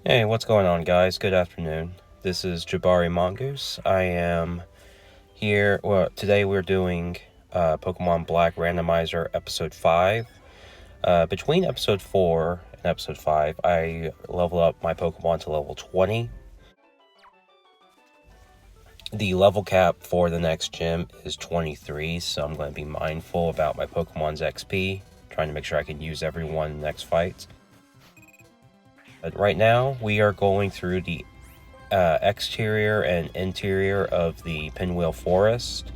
Hey, what's going on, guys? Good afternoon. This is Jabari Mongoose. I am here. Well, today we're doing Pokemon Black Randomizer Episode 5. Between Episode 4 and Episode 5, I leveled up my Pokemon to level 20. The level cap for the next gym is 23, so I'm going to be mindful about my Pokemon's XP, trying to make sure I can use everyone in the next fight. But right now, we are going through the exterior and interior of the Pinwheel Forest.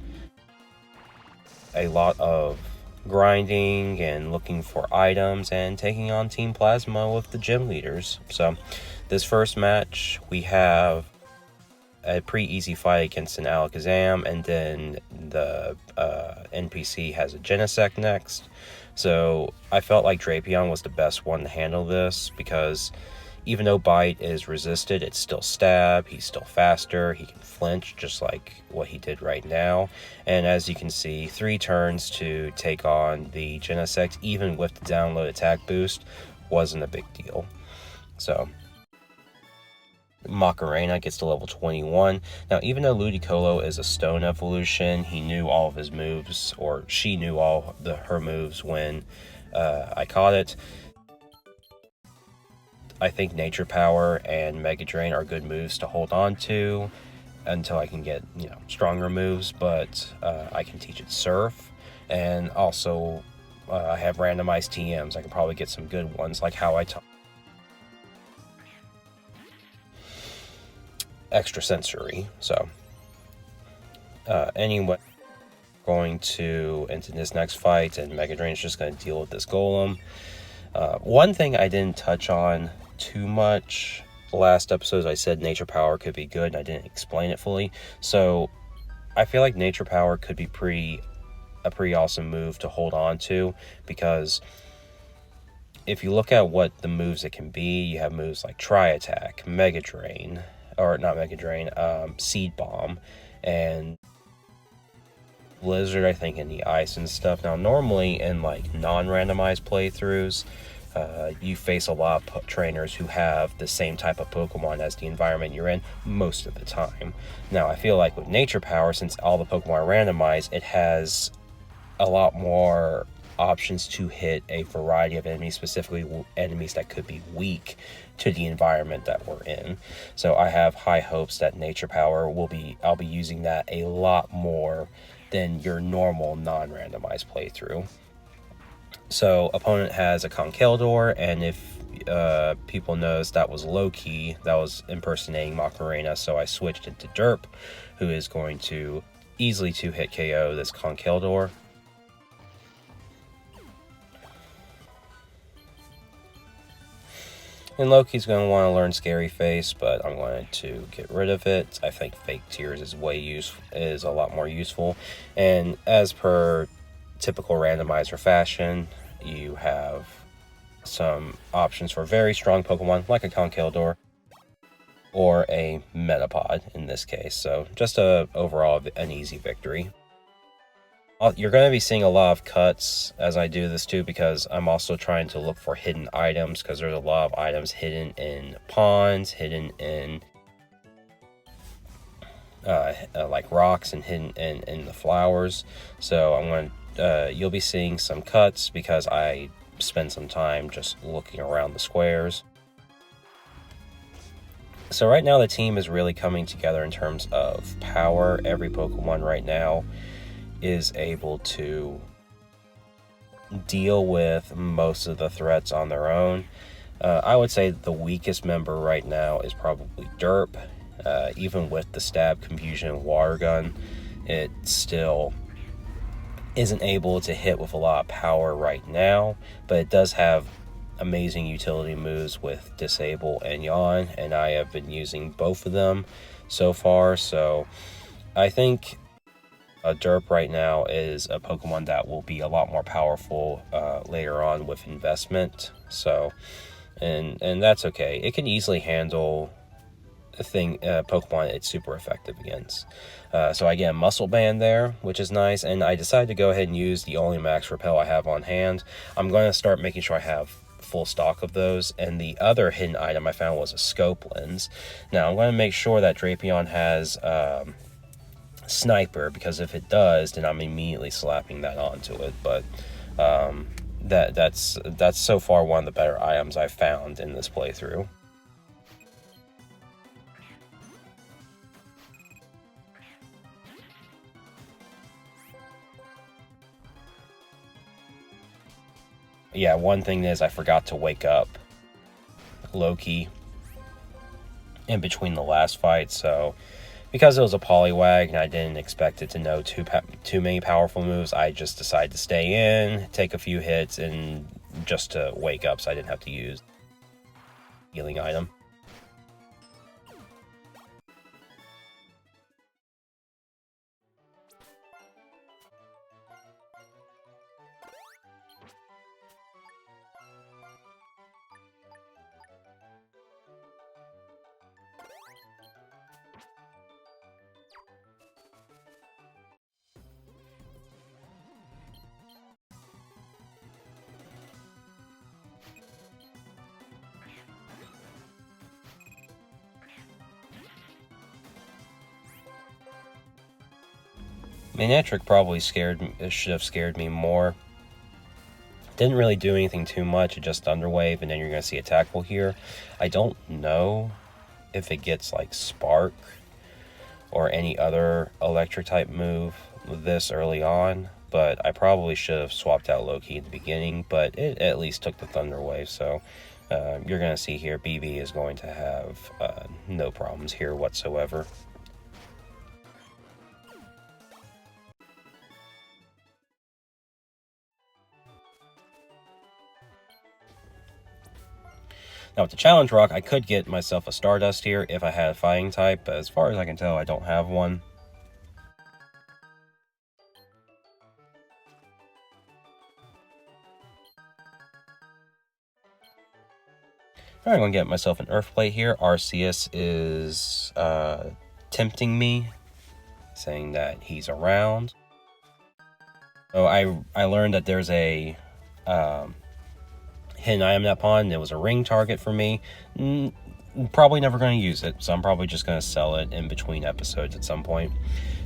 A lot of grinding and looking for items and taking on Team Plasma with the gym leaders. So this first match, we have a pretty easy fight against an Alakazam, and then the NPC has a Genesect next. So I felt like Drapion was the best one to handle this, because even though Bite is resisted, it's still Stab, he's still faster, he can flinch just like what he did right now. And as you can see, 3 turns to take on the Genesect, even with the download attack boost, wasn't a big deal. So Macarena gets to level 21. Now, even though Ludicolo is a stone evolution, he knew all of his moves, or she knew all her moves when I caught it. I think Nature Power and Mega Drain are good moves to hold on to until I can get, stronger moves, but I can teach it Surf. And also, I have randomized TMs. I can probably get some good ones, like how I taught Extrasensory. So anyway, going into this next fight, and Mega Drain is just going to deal with this Golem. One thing I didn't touch on too much last episode, I said Nature Power could be good, and I didn't explain it fully. So I feel like Nature Power could be a pretty awesome move to hold on to, because if you look at what the moves it can be, you have moves like Tri-Attack, Mega Drain, or not Mega Drain, Seed Bomb, and Blizzard, I think, in the ice and stuff. Now, normally in like non-randomized playthroughs, you face a lot of trainers who have the same type of Pokemon as the environment you're in most of the time. Now, I feel like with Nature Power, since all the Pokemon are randomized, it has a lot more options to hit a variety of enemies, specifically enemies that could be weak to the environment that we're in. So I have high hopes that Nature Power I'll be using that a lot more than your normal non-randomized playthrough. So opponent has a Conkeldurr, and if people notice, that was low-key, that was impersonating Macarena, so I switched into Derp, who is going to easily 2-hit KO this Conkeldurr. And Loki's going to want to learn Scary Face, but I'm going to get rid of it. I think Fake Tears is a lot more useful. And as per typical randomizer fashion, you have some options for very strong Pokemon, like a Conkeldurr, or a Metapod in this case. So just overall an easy victory. You're going to be seeing a lot of cuts as I do this too, because I'm also trying to look for hidden items, because there's a lot of items hidden in ponds, hidden in like rocks, and hidden in the flowers. So I'm going to you'll be seeing some cuts because I spend some time just looking around the squares. So right now the team is really coming together in terms of power. Every Pokemon right now is able to deal with most of the threats on their own. I would say the weakest member right now is probably Derp. Even with the Stab, Confusion, and Water Gun, it still isn't able to hit with a lot of power right now, but it does have amazing utility moves with Disable and Yawn, and I have been using both of them so far. So I think Derp right now is a Pokemon that will be a lot more powerful later on with investment. So, and that's okay. It can easily handle Pokemon it's super effective against. So I get a Muscle Band there, which is nice, and I decided to go ahead and use the only Max Repel I have on hand. I'm going to start making sure I have full stock of those. And the other hidden item I found was a scope lens. Now I'm going to make sure that Drapion has sniper, because if it does, then I'm immediately slapping that onto it. But that's so far one of the better items I've found in this playthrough. Yeah, one thing is I forgot to wake up Loki in between the last fight, so because it was a Poliwag and I didn't expect it to know too many powerful moves, I just decided to stay in, take a few hits, and just to wake up so I didn't have to use healing item. Manectric probably should have scared me more. Didn't really do anything too much, it just Thunderwave, and then you're going to see Attackable here. I don't know if it gets like Spark or any other electric type move this early on, but I probably should have swapped out Loki in the beginning, but it at least took the Thunderwave, so you're going to see here BB is going to have no problems here whatsoever. Now with the Challenge Rock, I could get myself a Stardust here if I had a Fighting type, but as far as I can tell, I don't have one. I'm going to get myself an Earth Plate here. Arceus is tempting me, saying that he's around. So I learned that there's a hidden item in that pond. It was a ring target for me. Probably never going to use it, so I'm probably just going to sell it in between episodes at some point.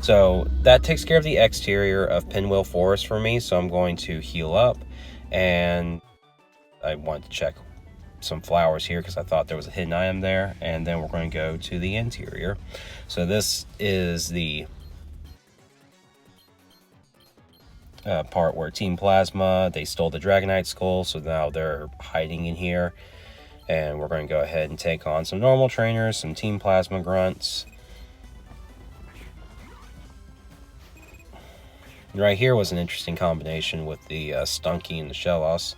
So that takes care of the exterior of Pinwheel Forest for me, so I'm going to heal up, and I want to check some flowers here because I thought there was a hidden item there, and then we're going to go to the interior. So this is the part where Team Plasma, they stole the Dragonite skull, so now they're hiding in here, and we're going to go ahead and take on some normal trainers, some Team Plasma grunts. And right here was an interesting combination with the Stunky and the Shellos,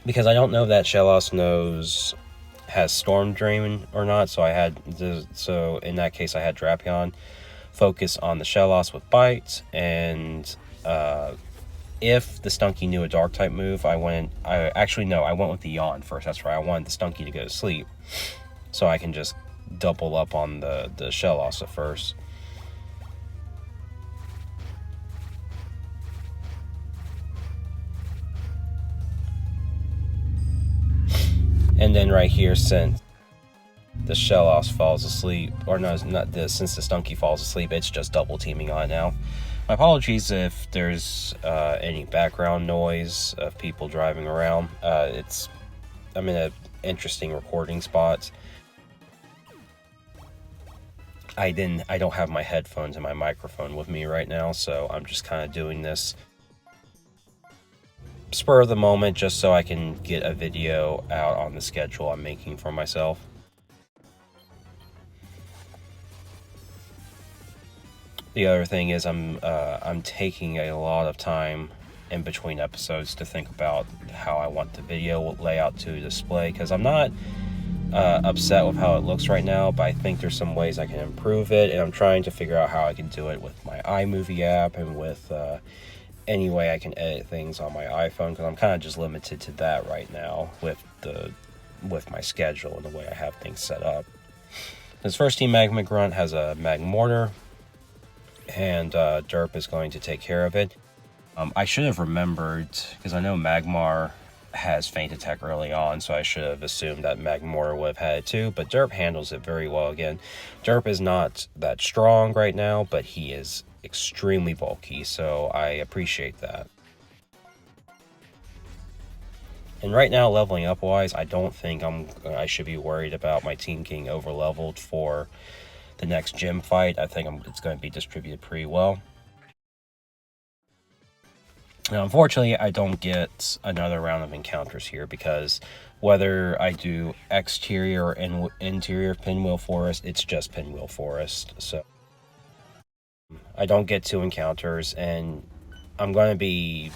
because I don't know if that Shellos has Storm Drain or not, so in that case I had Drapion focus on the Shellos with Bite, and if the Stunky knew a Dark type move, I went with the Yawn first. That's right, I wanted the Stunky to go to sleep, so I can just double up on the Shellos at first. And then right here, since the Shellos falls asleep, or no, not this, since the Stunky falls asleep, it's just double teaming on now. My apologies if there's any background noise of people driving around. I'm in an interesting recording spot. I don't have my headphones and my microphone with me right now, so I'm just kind of doing this spur of the moment just so I can get a video out on the schedule I'm making for myself. The other thing is I'm taking a lot of time in between episodes to think about how I want the video layout to display, because I'm not upset with how it looks right now, but I think there's some ways I can improve it, and I'm trying to figure out how I can do it with my iMovie app and with any way I can edit things on my iPhone, because I'm kind of just limited to that right now with my schedule and the way I have things set up. This first Team Magma Grunt has a Magmortar, and Derp is going to take care of it. I should have remembered, because I know Magmar has Feint Attack early on, so I should have assumed that Magmora would have had it too, but Derp handles it very well again. Derp is not that strong right now, but he is extremely bulky, so I appreciate that. And right now, leveling up wise, I don't think I should be worried about my team getting over leveled for the next gym fight. I think it's going to be distributed pretty well. Now, unfortunately, I don't get another round of encounters here because whether I do exterior or interior Pinwheel Forest, it's just Pinwheel Forest. So I don't get 2 encounters, and I'm going to be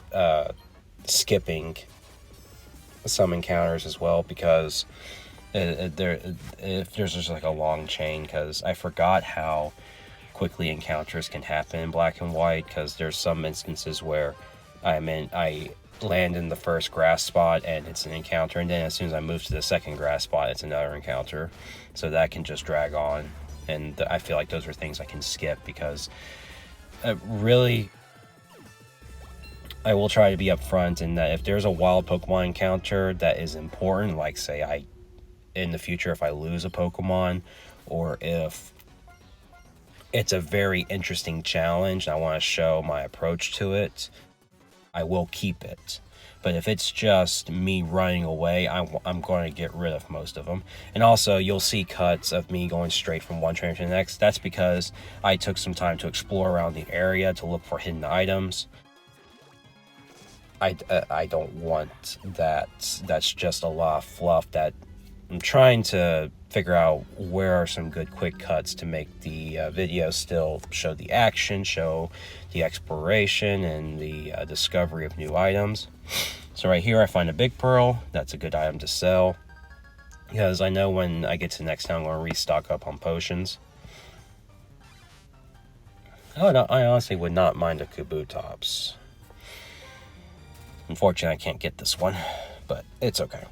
skipping some encounters as well because if there's just like a long chain, because I forgot how quickly encounters can happen in Black and White, because there's some instances where I land in the first grass spot and it's an encounter, and then as soon as I move to the second grass spot, it's another encounter. So that can just drag on, and I feel like those are things I can skip because really, I will try to be upfront in that if there's a wild Pokemon encounter that is important, like say in the future if I lose a Pokemon, or if it's a very interesting challenge and I want to show my approach to it, I will keep it. But if it's just me running away, I'm going to get rid of most of them. And also, you'll see cuts of me going straight from one trainer to the next. That's because I took some time to explore around the area to look for hidden items. I don't want that. That's just a lot of fluff that I'm trying to figure out where are some good quick cuts to make the video still show the action, show the exploration, and the discovery of new items. So right here I find a Big Pearl. That's a good item to sell, because I know when I get to the next town I'm going to restock up on potions. I honestly would not mind a Kabutops. Unfortunately, I can't get this one, but it's okay.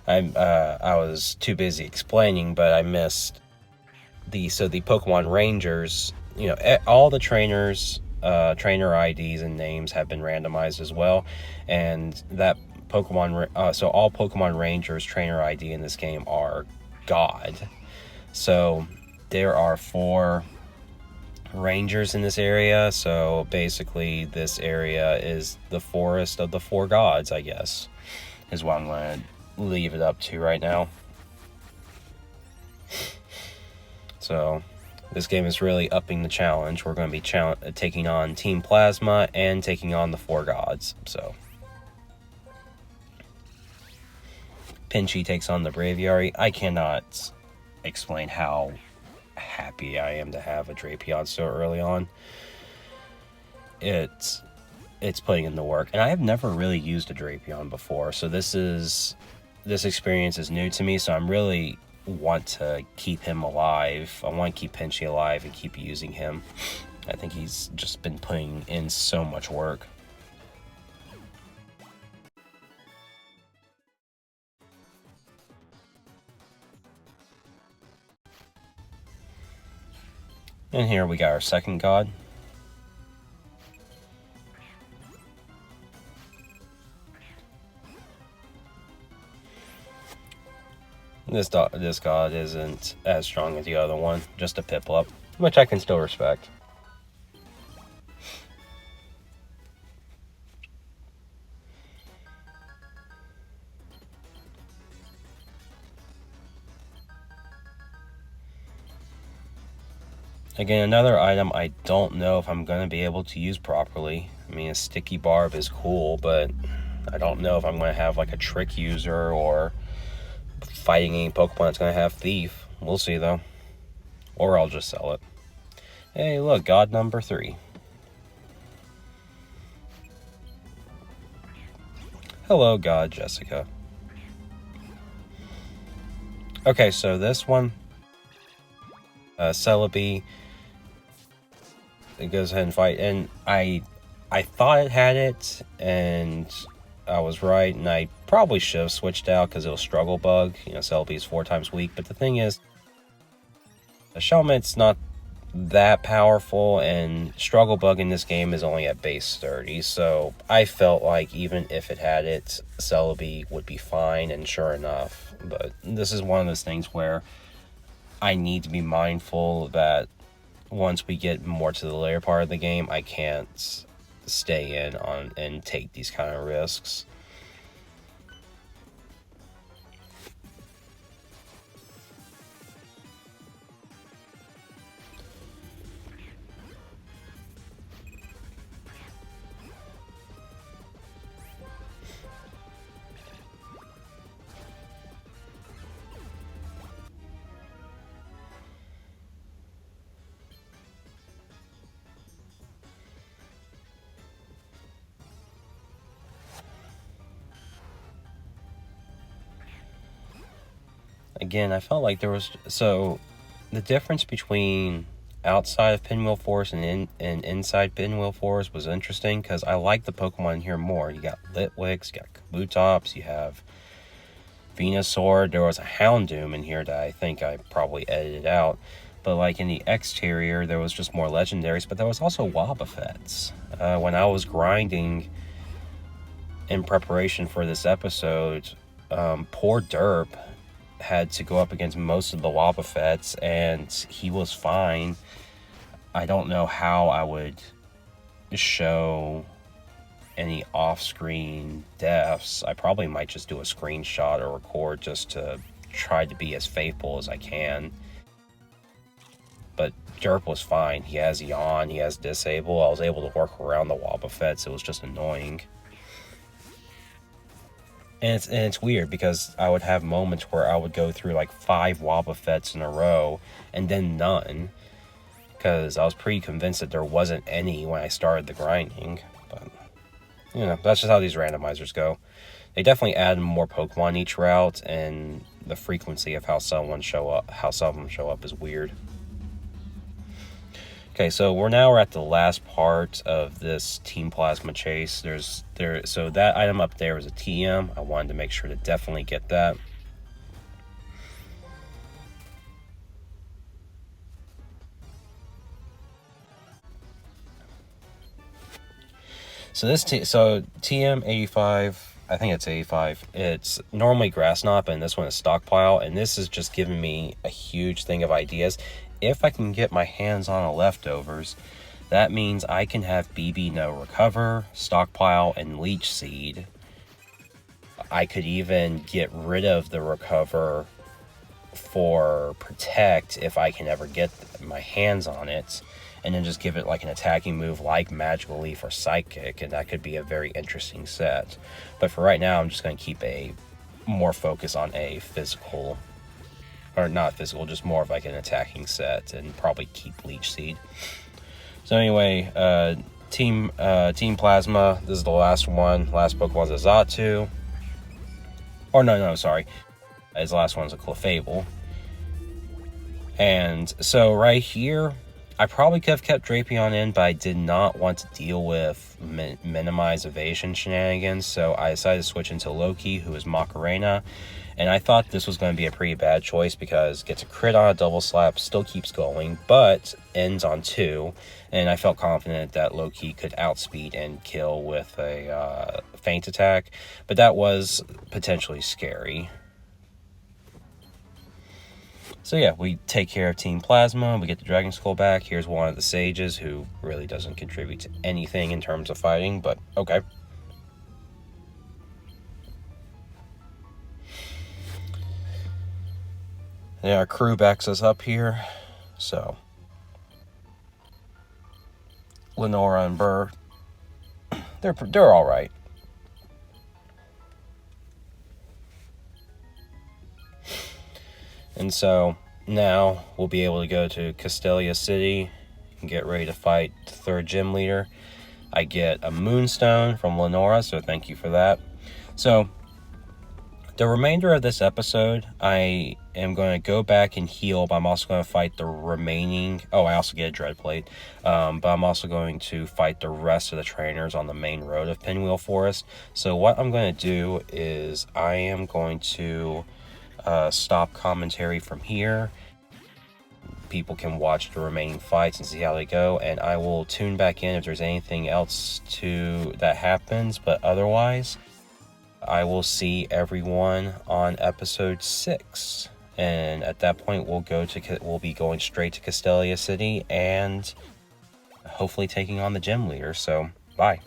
I was too busy explaining, but I missed the Pokemon Rangers. You know, all the trainers, trainer IDs and names have been randomized as well, and that Pokemon. So all Pokemon Rangers trainer ID in this game are God. So there are 4 Rangers in this area. So basically, this area is the forest of the 4 gods, I guess, is what I'm going to leave it up to right now. So this game is really upping the challenge. We're going to be taking on Team Plasma and taking on the 4 gods. So Pinchy takes on the Braviary. I cannot explain how happy I am to have a Drapion so early on. It's putting in the work, and I have never really used a Drapion before, so this experience is new to me. So I'm really want to keep him alive. I want to keep Pinchy alive and keep using him. I think he's just been putting in so much work. And here we got our second god. This god isn't as strong as the other one, just a Piplup, which I can still respect. Again, another item I don't know if I'm going to be able to use properly. I mean, a Sticky Barb is cool, but I don't know if I'm going to have like a Trick User or fighting any Pokemon that's going to have Thief. We'll see though. Or I'll just sell it. Hey, look, god number 3. Hello, God Jessica. Okay, so this one, Celebi, it goes ahead and fight, and I thought it had it, and I was right, and I probably should have switched out because it'll Struggle Bug. You know, Celebi is 4 times weak, but the thing is, the Shelmet's not that powerful, and Struggle Bug in this game is only at base 30, so I felt like even if it had it, Celebi would be fine, and sure enough. But this is one of those things where I need to be mindful that once we get more to the later part of the game, I can't stay in on and take these kind of risks. Again, I felt like there was... So, the difference between outside of Pinwheel Forest and inside Pinwheel Forest was interesting, because I like the Pokemon in here more. You got Litwicks, you got Kabutops, you have Venusaur. There was a Houndoom in here that I think I probably edited out. But like in the exterior, there was just more legendaries, but there was also Wobbuffets. When I was grinding in preparation for this episode, poor Derp had to go up against most of the Wobbuffets, and he was fine. I don't know how I would show any off-screen deaths. I probably might just do a screenshot or record just to try to be as faithful as I can. But Derp was fine. He has Yawn, he has Disable. I was able to work around the Wobbuffets. It was just annoying. And it's weird, because I would have moments where I would go through like 5 Wobbuffets in a row and then none, because I was pretty convinced that there wasn't any when I started the grinding. But you know, that's just how these randomizers go. They definitely add more Pokemon each route, and the frequency of how some of them show up is weird. Okay, so we're at the last part of this Team Plasma chase. So that item up there is a TM. I wanted to make sure to definitely get that. So TM 85, I think it's 85. It's normally Grass Knot, and this one is Stockpile, and this is just giving me a huge thing of ideas. If I can get my hands on a Leftovers, that means I can have BB No Recover, Stockpile, and Leech Seed. I could even get rid of the Recover for Protect if I can ever get my hands on it, and then just give it like an attacking move like Magical Leaf or Psychic, and that could be a very interesting set. But for right now, I'm just going to keep a more focus on a physical, or not physical, just more of like an attacking set, and probably keep Leech Seed. So anyway, Team Plasma, this is the last one. Last Pokemon's a Xatu. Or no, sorry. His last one's a Clefable. And so right here, I probably could have kept Drapion in, but I did not want to deal with minimize evasion shenanigans, so I decided to switch into Loki, who is Macarena. And I thought this was going to be a pretty bad choice, because gets a crit on a double slap, still keeps going, but ends on 2. And I felt confident that Loki could outspeed and kill with a feint attack, but that was potentially scary. So yeah, we take care of Team Plasma, we get the Dragon Skull back. Here's one of the Sages, who really doesn't contribute to anything in terms of fighting, but okay. And our crew backs us up here, so Lenora and Burr, they're all right. And so now we'll be able to go to Castelia City and get ready to fight the 3rd gym leader. I get a Moonstone from Lenora, so thank you for that. So the remainder of this episode, I am going to go back and heal, but I'm also going to fight the remaining... Oh, I also get a Dread Plate. But I'm also going to fight the rest of the trainers on the main road of Pinwheel Forest. So what I'm going to do is I am going to stop commentary from here, people can watch the remaining fights and see how they go, and I will tune back in if there's anything else that happens, but otherwise I will see everyone on episode 6, and at that point we'll be going straight to Castelia City and hopefully taking on the gym leader. So bye.